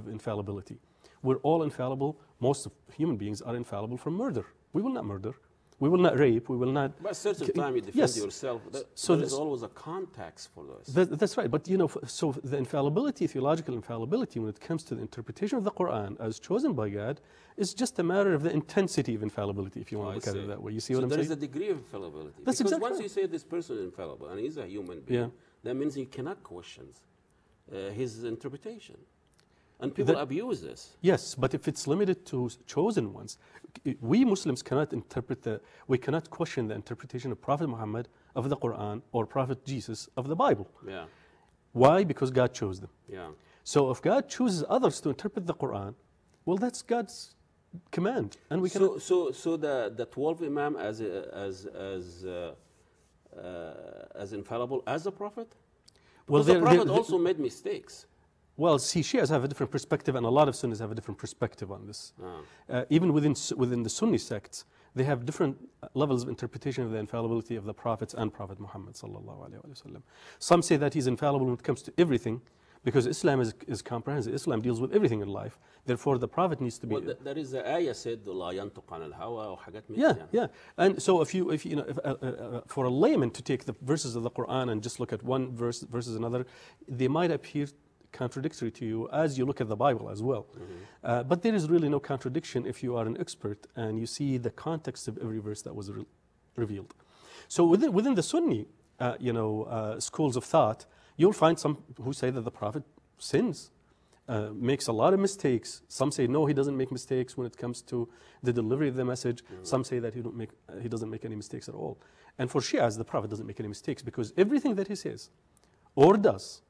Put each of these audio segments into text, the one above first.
of infallibility. We're all infallible. Most of human beings are infallible from murder. We will not murder. We will not rape. We will not. But at a certain time, you defend yes. yourself. So there is always a context for this. That's right. But so the infallibility, theological infallibility, when it comes to the interpretation of the Quran as chosen by God, is just a matter of the intensity of infallibility, if you want to look at it that way. You see what I'm saying? So there is a degree of infallibility. That's because exactly once right. you say this person is infallible and he's a human being, that means you cannot question his interpretation. And people abuse this. Yes, but if it's limited to chosen ones, we Muslims cannot we cannot question the interpretation of Prophet Muhammad of the Quran or Prophet Jesus of the Bible. Yeah. Why? Because God chose them. Yeah. So if God chooses others to interpret the Quran, well, that's God's command, and we cannot. So the 12 Imam as infallible as the Prophet. Because the Prophet also made mistakes. Well, see, Shias have a different perspective, and a lot of Sunnis have a different perspective on this. Even within the Sunni sects, they have different levels of interpretation of the infallibility of the prophets and Prophet Muhammad sallallahu alaihi wasallam. Some say that he's infallible when it comes to everything, because Islam is comprehensive. Islam deals with everything in life. Therefore, the Prophet needs to be. Well, there is the ayah said, "La yantuq an al-hawa" or hagat. Yeah. And so, if for a layman to take the verses of the Quran and just look at one verse versus another, they might appear contradictory to you as you look at the Bible as well. But there is really no contradiction if you are an expert and you see the context of every verse that was revealed. So within the Sunni schools of thought, you'll find some who say that the Prophet sins, makes a lot of mistakes. Some say no, he doesn't make mistakes when it comes to the delivery of the message. Some say that he doesn't make any mistakes at all. And for Shias, the Prophet doesn't make any mistakes because everything that he says or does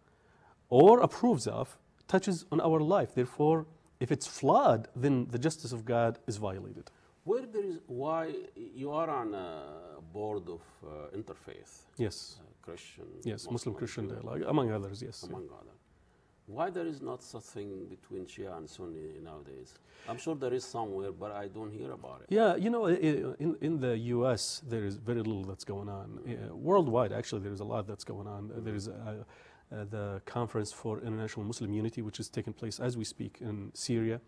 or approves of touches on our life. Therefore, if it's flawed, then the justice of God is violated. Why you are on a board of interfaith? Yes. Christian. Yes, Muslim-Christian dialogue, among others, yes. Among others. Why there is not such thing between Shia and Sunni nowadays? I'm sure there is somewhere, but I don't hear about it. Yeah, in the U.S., there is very little that's going on. Worldwide, actually, there is a lot that's going on. There is the Conference for International Muslim Unity, which is taking place as we speak in Syria.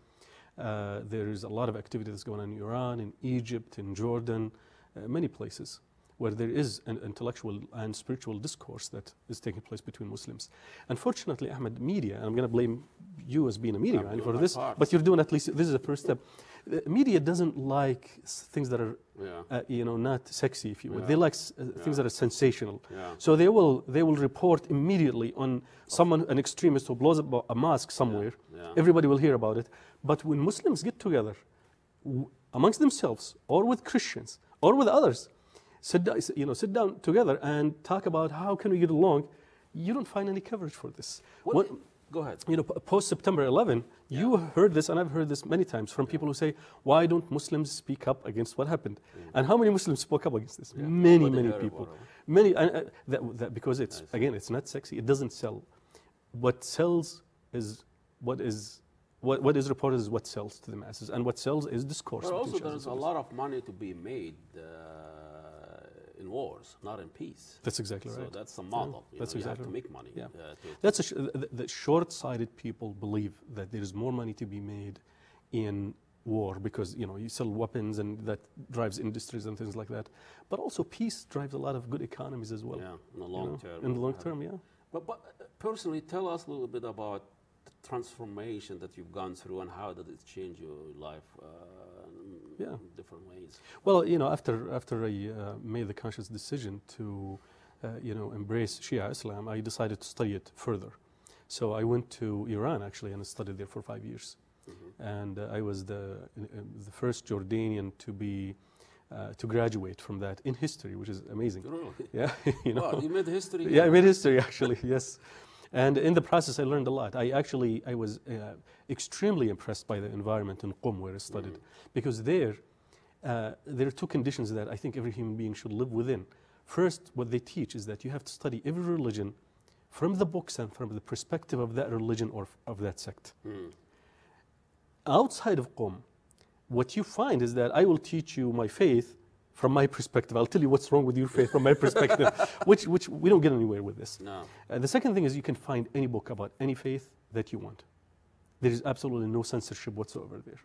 There is a lot of activity that's going on in Iran, in Egypt, in Jordan, many places where there is an intellectual and spiritual discourse that is taking place between Muslims. Unfortunately, Ahmed, media, and I'm going to blame you as being a media man for this, but you're doing at least, this is the first step. Media doesn't like things that are, not sexy, if you will. They like things that are sensational. So they will report immediately on someone, an extremist who blows up a mosque somewhere. Everybody will hear about it. But when Muslims get together amongst themselves, or with Christians, or with others, sit down together and talk about how can we get along, you don't find any coverage for this. Go ahead. Post September 11, you heard this, and I've heard this many times from people who say, why don't Muslims speak up against what happened? And how many Muslims spoke up against this? Many people. Many, because it's, again, it's not sexy. It doesn't sell. What sells is what is reported is what sells to the masses, and what sells is discourse. But also there's a lot of money to be made in wars, not in peace. That's exactly right. So that's the model. That's exactly you have to make money. Yeah. The short-sighted people believe that there is more money to be made in war because you sell weapons and that drives industries and things like that. But also peace drives a lot of good economies as well. Yeah, in the long term. In the long term, yeah. But personally, tell us a little bit about the transformation that you've gone through and how did it change your life in different ways. Well, after I made the conscious decision to embrace Shia Islam, I decided to study it further. So I went to Iran actually and studied there for 5 years. And I was the first Jordanian to graduate from that in history, which is amazing. Really? Yeah. Wow, you made history? Yeah, I made history actually, yes. And in the process, I learned a lot. I was extremely impressed by the environment in Qom where I studied, because there are two conditions that I think every human being should live within. First, what they teach is that you have to study every religion from the books and from the perspective of that religion or of that sect. Outside of Qom, what you find is that I will teach you my faith from my perspective. I'll tell you what's wrong with your faith from my perspective, which we don't get anywhere with this. No. The second thing is you can find any book about any faith that you want. There is absolutely no censorship whatsoever there.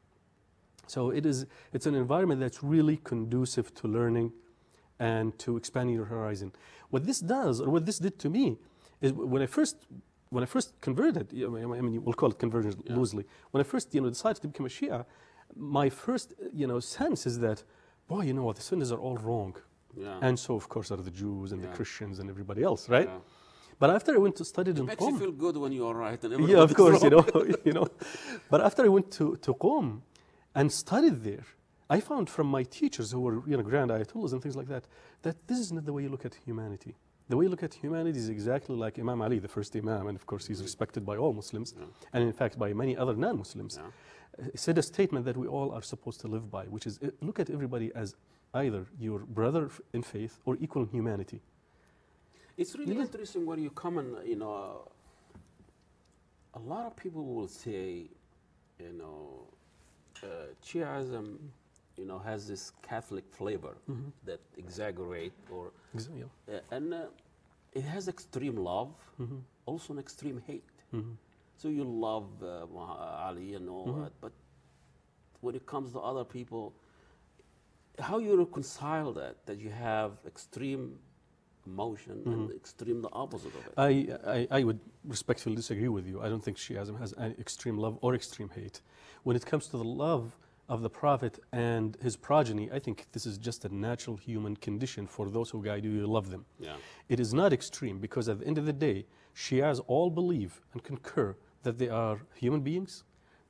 So it's an environment that's really conducive to learning and to expanding your horizon. What this does, or what this did to me, is when I first converted, I mean, we'll call it conversion loosely. When I first, decided to become a Shia, my first, sense is that, boy, you know what, the Sunnis are all wrong. Yeah. And so, of course, are the Jews and the Christians and everybody else, right? Yeah. But after I went to study in Qom... It makes you feel good when you are right. And yeah, of course, wrong. But after I went to Qom and studied there, I found from my teachers who were, grand ayatollahs and things like that, that this is not the way you look at humanity. The way you look at humanity is exactly like Imam Ali, the first Imam, and of course he's respected by all Muslims, and in fact by many other non-Muslims. Said a statement that we all are supposed to live by, which is look at everybody as either your brother in faith or equal in humanity. It's really interesting when you come and, a lot of people will say, Shiaism, has this Catholic flavor that exaggerate or, and it has extreme love, also an extreme hate. So you love Ali and all that, but when it comes to other people, how you reconcile that you have extreme emotion and extreme the opposite of it? I would respectfully disagree with you. I don't think Shiism has any extreme love or extreme hate. When it comes to the love of the Prophet and his progeny, I think this is just a natural human condition for those who guide you, you love them. Yeah. It is not extreme because at the end of the day, Shias all believe and concur that they are human beings,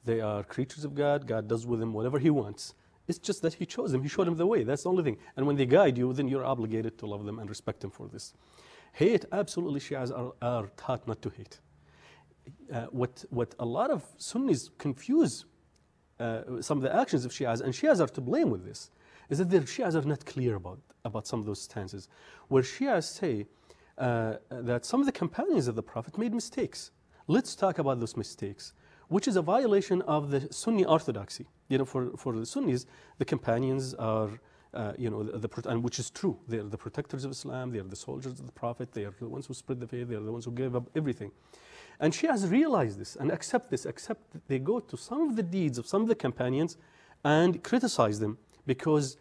they are creatures of God, God does with them whatever he wants. It's just that he chose them, he showed them the way, that's the only thing. And when they guide you, then you're obligated to love them and respect them for this. Hate, absolutely Shias are taught not to hate. What a lot of Sunnis confuse some of the actions of Shias, and Shias are to blame with this, is that the Shias are not clear about some of those stances, where Shias say that some of the companions of the Prophet made mistakes. Let's talk about those mistakes, which is a violation of the Sunni orthodoxy. For the Sunnis, the companions are, and which is true. They are the protectors of Islam, they are the soldiers of the Prophet, they are the ones who spread the faith, they are the ones who gave up everything. And Shias realize this and accept this, except they go to some of the deeds of some of the companions and criticize them because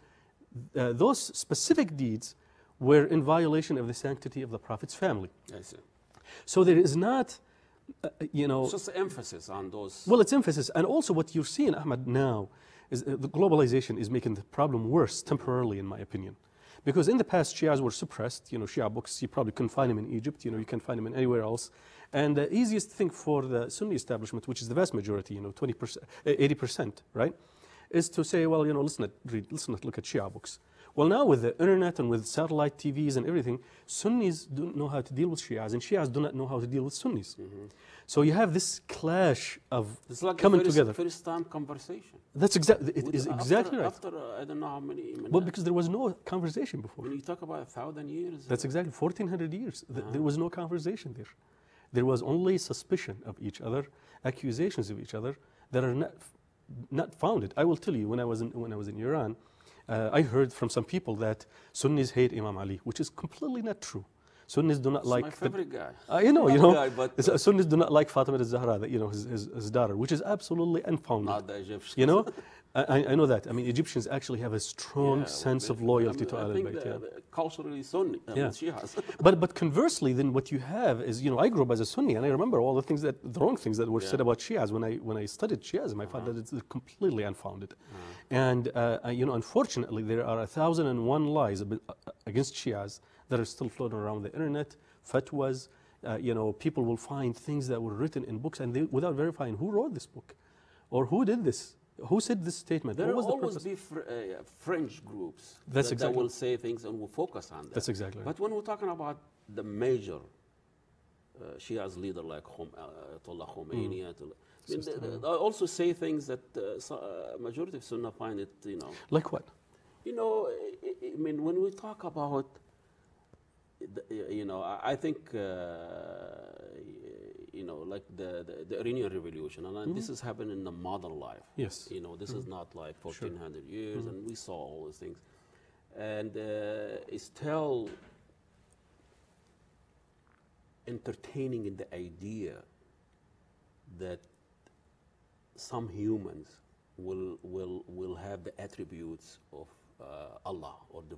those specific deeds were in violation of the sanctity of the Prophet's family. I see. So there is not, It's just emphasis on those. Well, it's emphasis. And also what you're seeing, Ahmad, now is the globalization is making the problem worse temporarily, in my opinion. Because in the past, Shias were suppressed. Shia books, you probably couldn't find them in Egypt. You can't find them in anywhere else. And the easiest thing for the Sunni establishment, which is the vast majority, 20%, 80%, right, is to say, well, let's not look at Shia books. Well, now with the internet and with satellite TVs and everything, Sunnis don't know how to deal with Shias, and Shias do not know how to deal with Sunnis. So you have this clash of it's like coming together. First time conversation. That's exactly. It is exactly right. After I don't know how many. Well, because there was no conversation before. When you talk about 1,000 years. That's exactly 1,400 years. There was no conversation there. There was only suspicion of each other, accusations of each other that are not founded. I will tell you, when I was in Iran, I heard from some people that Sunnis hate Imam Ali, which is completely not true. Sunnis do not like my favorite guy. Sunnis do not like Fatima al-Zahra, his daughter, which is absolutely unfounded. Not the Egyptians. I know that. I mean, Egyptians actually have a strong sense of loyalty to Ahl al-Bayt. Culturally Sunni, Shias. But conversely, then what you have is, I grew up as a Sunni, and I remember all the wrong things that were said about Shias when I studied Shiism. I found that it's completely unfounded. And unfortunately, there are 1,001 lies against Shias that are still floating around the internet, fatwas. People will find things that were written in books, and without verifying who wrote this book or who did this. Who said this statement? There will always be fringe groups that will say things and will focus on that. That's exactly right. But when we're talking about the major Shia's leader like Ayatollah Khomeini, they also say things that majority of Sunnah find it, Like what? When we talk about, I think, like the Iranian Revolution, and this has happened in the modern life. Yes. This is not like 1,400 years, and we saw all these things. And it's still entertaining in the idea that some humans will have the attributes of Allah or the